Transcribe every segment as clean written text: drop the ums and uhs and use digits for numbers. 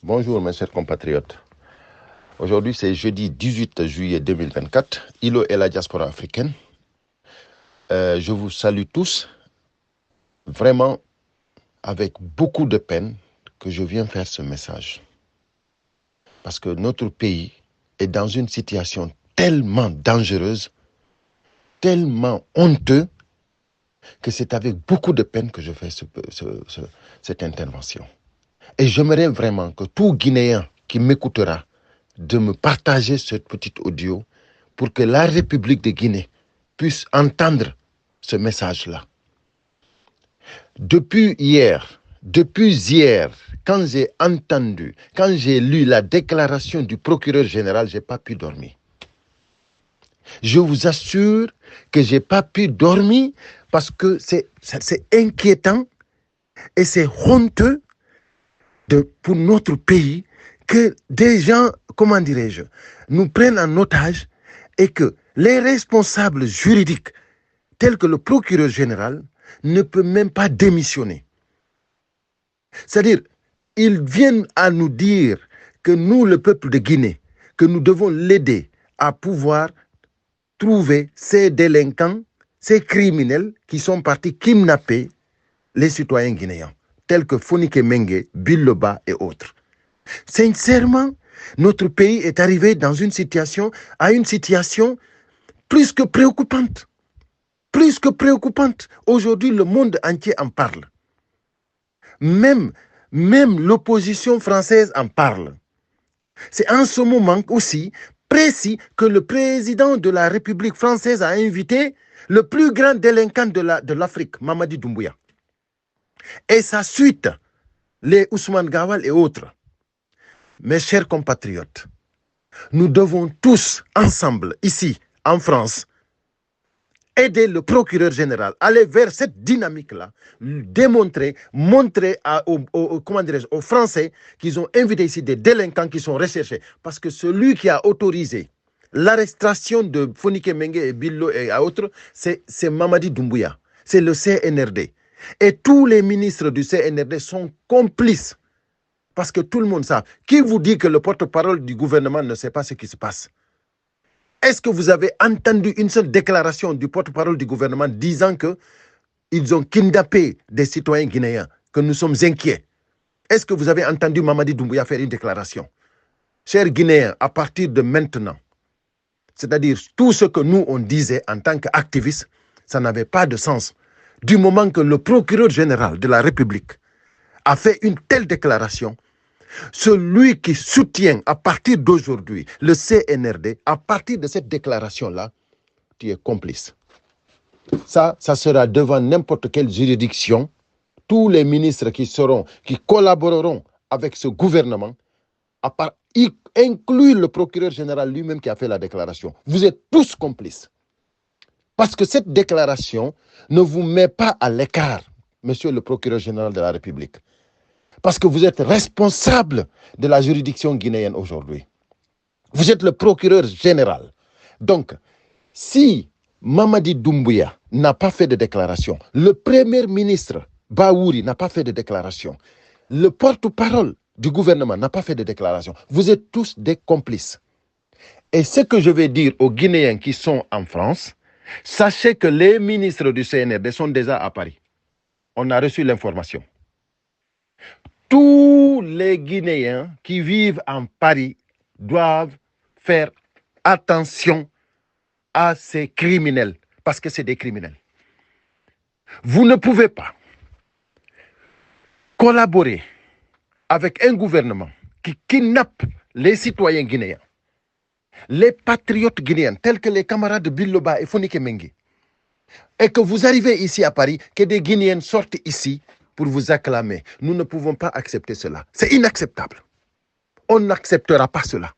Bonjour mes chers compatriotes. Aujourd'hui c'est jeudi 18 juillet 2024. ILO et la diaspora africaine. Je vous salue tous, vraiment avec beaucoup de peine que je viens faire ce message. Parce que notre pays est dans une situation tellement dangereuse, tellement honteuse, que c'est avec beaucoup de peine que je fais cette intervention. Et j'aimerais vraiment que tout Guinéen qui m'écoutera de me partager ce petit audio pour que la République de Guinée puisse entendre ce message-là. Depuis hier, quand j'ai lu la déclaration du procureur général, je n'ai pas pu dormir. Je vous assure que je n'ai pas pu dormir parce que c'est inquiétant et c'est honteux pour notre pays que des gens, comment dirais-je, nous prennent en otage et que les responsables juridiques, tels que le procureur général, ne peuvent même pas démissionner. C'est-à-dire, ils viennent à nous dire que nous, le peuple de Guinée, que nous devons l'aider à pouvoir trouver ces délinquants, ces criminels qui sont partis kidnapper les citoyens guinéens, tels que Fonike Mengue, Bill Loba et autres. Sincèrement, notre pays est arrivé à une situation plus que préoccupante. Plus que préoccupante. Aujourd'hui, le monde entier en parle. Même l'opposition française en parle. C'est en ce moment aussi précis que le président de la République française a invité le plus grand délinquant de l'Afrique, Mamadi Doumbouya. Et sa suite, les Ousmane Gawal et autres. Mes chers compatriotes, nous devons tous ensemble, ici, en France, aider le procureur général, aller vers cette dynamique-là, montrer aux Français qu'ils ont invité ici des délinquants qui sont recherchés. Parce que celui qui a autorisé l'arrestation de Fonike Mengue et Billo et autres, c'est Mamadi Doumbouya, c'est le CNRD. Et tous les ministres du CNRD sont complices. Parce que tout le monde sait. Qui vous dit que le porte-parole du gouvernement ne sait pas ce qui se passe? Est-ce que vous avez entendu une seule déclaration du porte-parole du gouvernement disant qu'ils ont kidnappé des citoyens guinéens, que nous sommes inquiets? Est-ce que vous avez entendu Mamadi Doumbouya faire une déclaration? Chers Guinéens, à partir de maintenant, c'est-à-dire tout ce que nous on disait en tant qu'activistes, ça n'avait pas de sens. Du moment que le procureur général de la République a fait une telle déclaration, celui qui soutient à partir d'aujourd'hui le CNRD, à partir de cette déclaration-là, tu es complice. Ça sera devant n'importe quelle juridiction. Tous les ministres qui collaboreront avec ce gouvernement, inclus le procureur général lui-même qui a fait la déclaration. Vous êtes tous complices. Parce que cette déclaration ne vous met pas à l'écart, monsieur le procureur général de la République. Parce que vous êtes responsable de la juridiction guinéenne aujourd'hui. Vous êtes le procureur général. Donc, si Mamadi Doumbouya n'a pas fait de déclaration, le premier ministre Baouri n'a pas fait de déclaration, le porte-parole du gouvernement n'a pas fait de déclaration, vous êtes tous des complices. Et ce que je vais dire aux Guinéens qui sont en France, sachez que les ministres du CNRD sont déjà à Paris. On a reçu l'information. Tous les Guinéens qui vivent en Paris doivent faire attention à ces criminels, parce que c'est des criminels. Vous ne pouvez pas collaborer avec un gouvernement qui kidnappe les citoyens guinéens, les patriotes guinéens, tels que les camarades de Bill Loba et Fonike Mengue, et que vous arrivez ici à Paris, que des Guinéens sortent ici pour vous acclamer. Nous ne pouvons pas accepter cela. C'est inacceptable. On n'acceptera pas cela.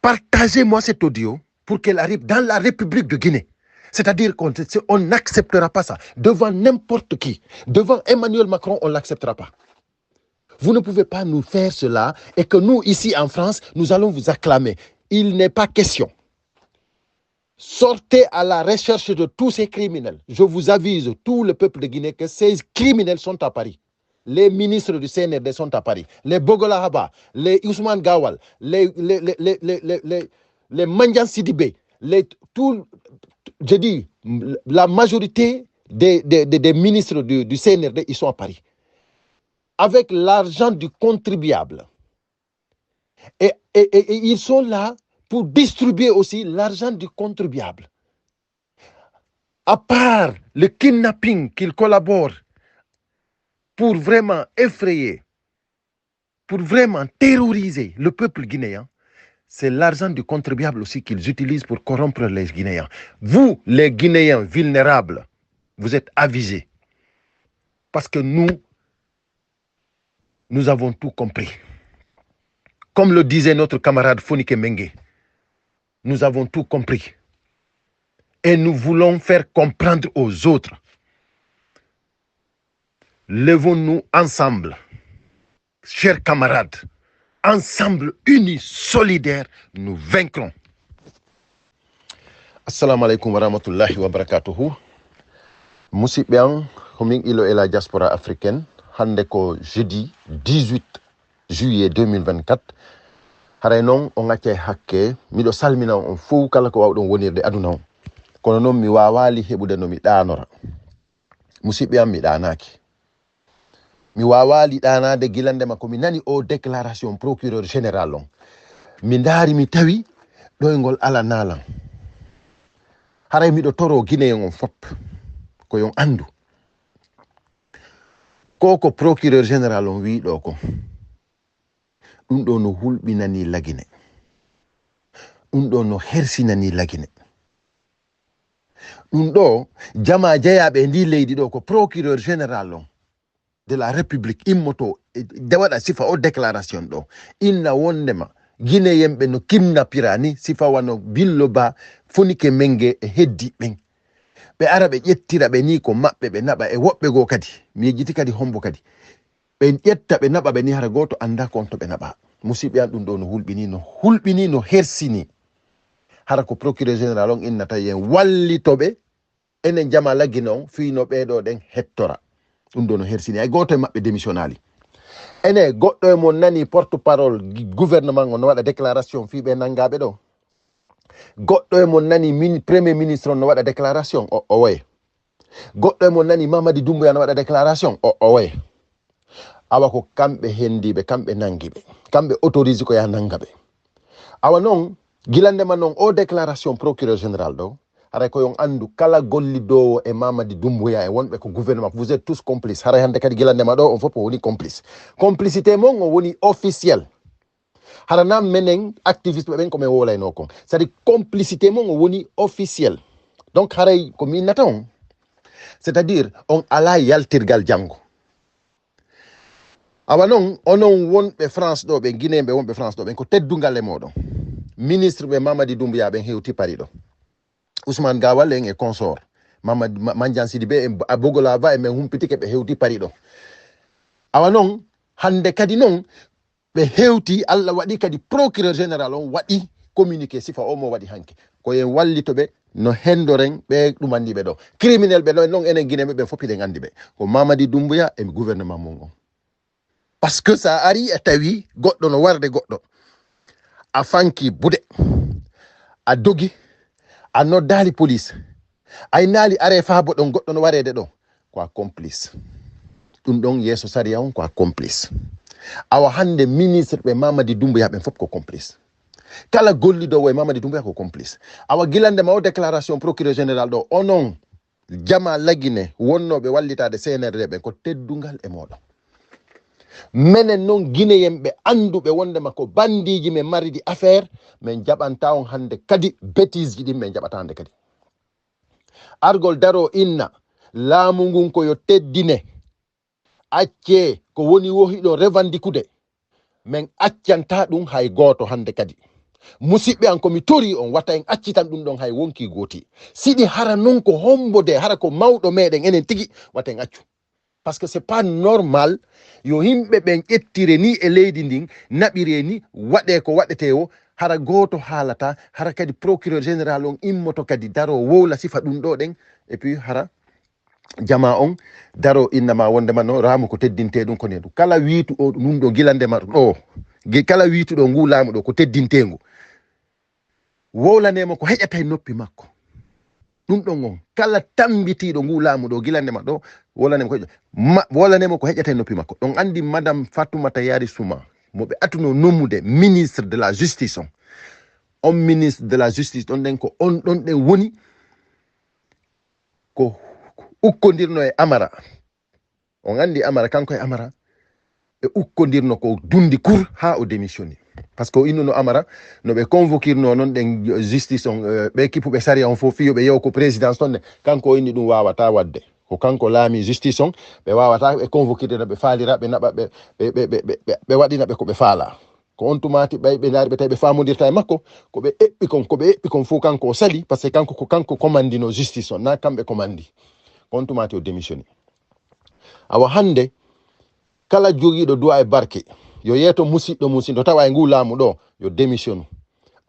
Partagez-moi cet audio pour qu'elle arrive dans la République de Guinée. C'est-à-dire qu'on n'acceptera pas ça. Devant n'importe qui. Devant Emmanuel Macron, on ne l'acceptera pas. Vous ne pouvez pas nous faire cela et que nous, ici en France, nous allons vous acclamer. Il n'est pas question. Sortez à la recherche de tous ces criminels. Je vous avise, tout le peuple de Guinée, que ces criminels sont à Paris. les ministres du CNRD sont à Paris. Les Bogola Haba, les Ousmane Gawal, les Mandian Sidibé, je dis, la majorité des ministres du CNRD, ils sont à Paris. Avec l'argent du contribuable. Et ils sont là pour distribuer aussi l'argent du contribuable. À part le kidnapping qu'ils collaborent pour vraiment effrayer, pour vraiment terroriser le peuple guinéen, c'est l'argent du contribuable aussi qu'ils utilisent pour corrompre les Guinéens. Vous, les Guinéens vulnérables, vous êtes avisés. Parce que nous avons tout compris. Comme le disait notre camarade Fonike Mengue, nous avons tout compris. Et nous voulons faire comprendre aux autres. Levons-nous ensemble, chers camarades. Ensemble, unis, solidaires, nous vaincrons. Assalamu alaikum wa rahmatullahi wa barakatuhu. Musibiang, homing ilo et la diaspora africaine, hande ko jeudi 18 juillet 2024. Haray non on acce hakke miɗo salmina on fou kala ko wawɗon wonirde aduna on. Kono non mi wawali heɓude no mi ɗanora. Musiɓe am mi ɗanaki. Mi wawali ɗanade gilande makko mi nani o déclaration procureur général on. Mi ndaari mi tawi ɗoygol ala nalan. Haray miɗo toro Guinéen on fop ko yon andu. Ko procureur général on wi ɗo ko. Ɗum ɗo no hulɓinani lagine. Ɗum ɗo no hersinani lagine. Ɗum ɗo jama jeyaɓe ndi leydi ɗo ko procureur général on de la république immoto de waɗa sifa o déclaration ɗo inna wondema Guinéen ɓe no kidnappira ni sifa wano Billo Ba Fonike Mengue e heddi ɓen ɓe ara ɓe ƴettira ɓe ni ko maɓɓe ɓe naɓa e woɓɓe goo kadi mi yejjiti kadi hombo kadi ɓe ƴetta ɓe naɓa ɓe ni hara goto anda kon to ɓe naɓa musidɓe an ɗum ɗo no hulɓini no hersini hara ko procureur général on innata yen wallitoɓe enen jama laggina on fino ɓeɗo ɗen hettora ɗum ɗo no hersini ay goto e maɓɓe démissionnali ene goɗɗo e mon nani porte parole gouvernement on no waɗa déclaration fiɓe nangaɓe ɗo goɗɗo e mon nani premier ministre on no waɗa déclaration o waye goɗɗo e mon nani Mamadi Doumbouya no waɗa déclaration o waye awa ko kamɓe hendiɓe kamɓe nangiɓe kamɓe autorise ko ya nangaɓe awa noon gilandema noon o déclaration procureur général ɗo haray ko yon andu kala gollidowo e Mamadi Doumbouya e wonɓe ko gouvernement vous êtes tous complices haray hande kadi gilandema ɗo on fof o woni complice complicité mon o woni officiel hara nam menen activiste ɓen ko men wolayno kon c'est à dire complicité mon o woni officiel donc haray ko mi innata on c'est à dire on ala yaltirgal janggo awa noon onon wonɓe France ɗo ɓe Guinéen ɓe wonɓe France ɗo ɓen ko teddungal e moɗon ministre ɓe Mamadi Doumbouya ɓen hewti pari ɗo Ousmane Gawal en e consort Mandian Sidibé e Bogola Ba e men humpitike ɓe hewti pari ɗo awa noon hande kadi noon ɓe hewti Allah waɗi kadi procureur général on waɗi communiqué sifa o mo waɗi hanke ko yen wallito ɓe no hendoren ɓe ɗum andi ɓe ɗo criminel ɓe ɗo noon enen Guinéen ɓe fopiɗen andi ɓe ko Mamadi Doumbouya e gouvernement mon on parce que sa ari e tawi goɗɗo no warde goɗɗo a fanki bude a dogi a noddali police ay naali are faabo ɗon goɗɗo no warede ɗo ko a complice ɗum ɗon yeeso sariya on ko a complice awa hande ministre ɓe Mamadi Doumbouya ɓen fof ko complice kala gollidowo e Mamadi Doumbouya ko complice awa gilandema o déclaration procureur général ɗo onon jama lagine wonnoɓe wallitade CNRD ɓen ko teddungal e moɗon menen noon Guinéen ɓe anduɓe wondema ko bandiji men maridi affaire men jaɓanta on hande kadi bêtise ji ɗin men jaɓata hande kadi argol daro inna laamu ngun ko yo teddine acce ko woni wohiɗo revandikude men accanta ɗum hay goto hande kadi musidɓe an komi tori on watta en accitan ɗum ɗon hay wonki gooti siɗi hara non ko hombode hara ko mawɗo meɗen enen tigi watta en accu parce que c'est pas normal yo himɓe ɓen ƴettire ni e leydi ndin naɓire ni waɗe ko waɗete o hara goto haalata hara kadi procureur général on immoto kadi daro wowla sifa ɗum ɗo ɗen et puis hara jama on daro innama wondema no ramu ko teddinte ɗum ko nedu kala wiitu o ɗum ɗo gilandema ɗo kala wiitu ɗo ngu laamu ɗo ko teddintengu wowlanemo ko heƴata e noppi makko ɗum ɗon on kala tambitiɗo ngu laamu ɗo gilandema ɗo wowlanemo ko heƴata e noppi makko ɗon andi madame Fatoumata Yari Souma moɓe atuno nommude ministre de la justice on ministre de la justice ɗon ɗen ko on ɗon ɗen woni ko ukkodirno e Amara on andi Amara kanko e Amara ɓe ukkodirno ko dundi cour ha o démissionni par ce que o innuno Amara no ɓe convoquirno noon ɗen justice on ɓe kippuɓe saria on fof fiyoɓe yew ko présidence toon ne kanko o inni ɗum wawata wadde ko kanko laami justice on ɓe wawata ɓe convoquirde no ɓe faalira ɓe naɓa ɓe waɗina ɓe ko ɓe faala ko on tumati ɓe naari ɓe tawi ɓe famodirta e makko ko ɓe eɓɓi kon fof kanko o sali par ce que kanko commandino justice on na kamɓe commandi on tumati o démissionni awa hande kala jogiiɗo duwa e barke yo yeeto musidɗo musiɗɗo tawa e ngu laamu ɗo yo démissionnu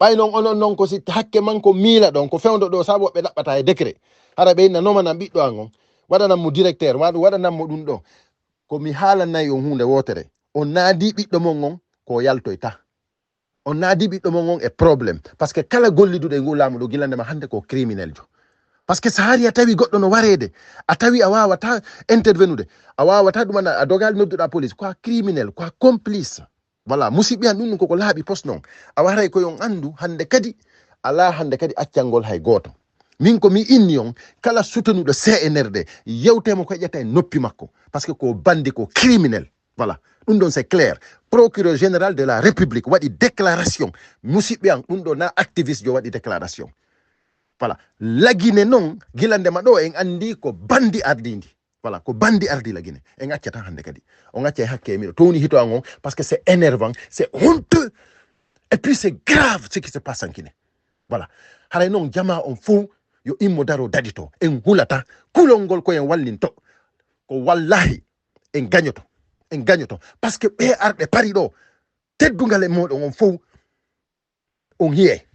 ɓay noon onon noon ko si hakke manko miila ɗon ko fewdo ɗo sabu ɓe ɗaɓɓata e décret hara ɓe innanomanan ɓiɗɗo an on waɗananmo directeur waɗananmo ɗum ɗo komi haalannayi on hunde wotere on naadi ɓiɗɗo mon on ko yaltoyta on naadi ɓiɗɗo mon on e probléme par ce que kala golliduɗo e ngu laamu ɗo gilandema hande ko criminel jo par ce que so haari a tawi goɗɗo no wareede a tawi a wawata intervenude a wawata ɗuman a dogali nodduɗa police quoi criminel quoi complice voilà musidɓe an ɗum koko laaɓi poste noon a waray koyon andu hande kadi ala hande kadi accalngol hay goto min ko mi inni on kala sutenuɗo CNRD yewtemo ko heƴata e noppi makko par ce que ko bandi ko criminel voilà ɗum ɗon c'est clair procureur général de la république waɗi déclaration musidɓe an ɗum ɗo na activiste jo waɗi déclaration voilà lagine noon gilandema ɗo en andi ko bandi ardidi voilà ko bandi ardi lagine en accata hande kadi on acca e hakke miɗo towni hito an on parce que c'est énervant c'est honteux et puis c'est grave ce qui se passe en Guinée voilà haray noon jama on fou yo immo daro dadito en hulata kulol ngol ko en wallinto ko wallahi en gagnoto parce que ɓe arɓe pari ɗo teddugal e moɗon on fou on hiye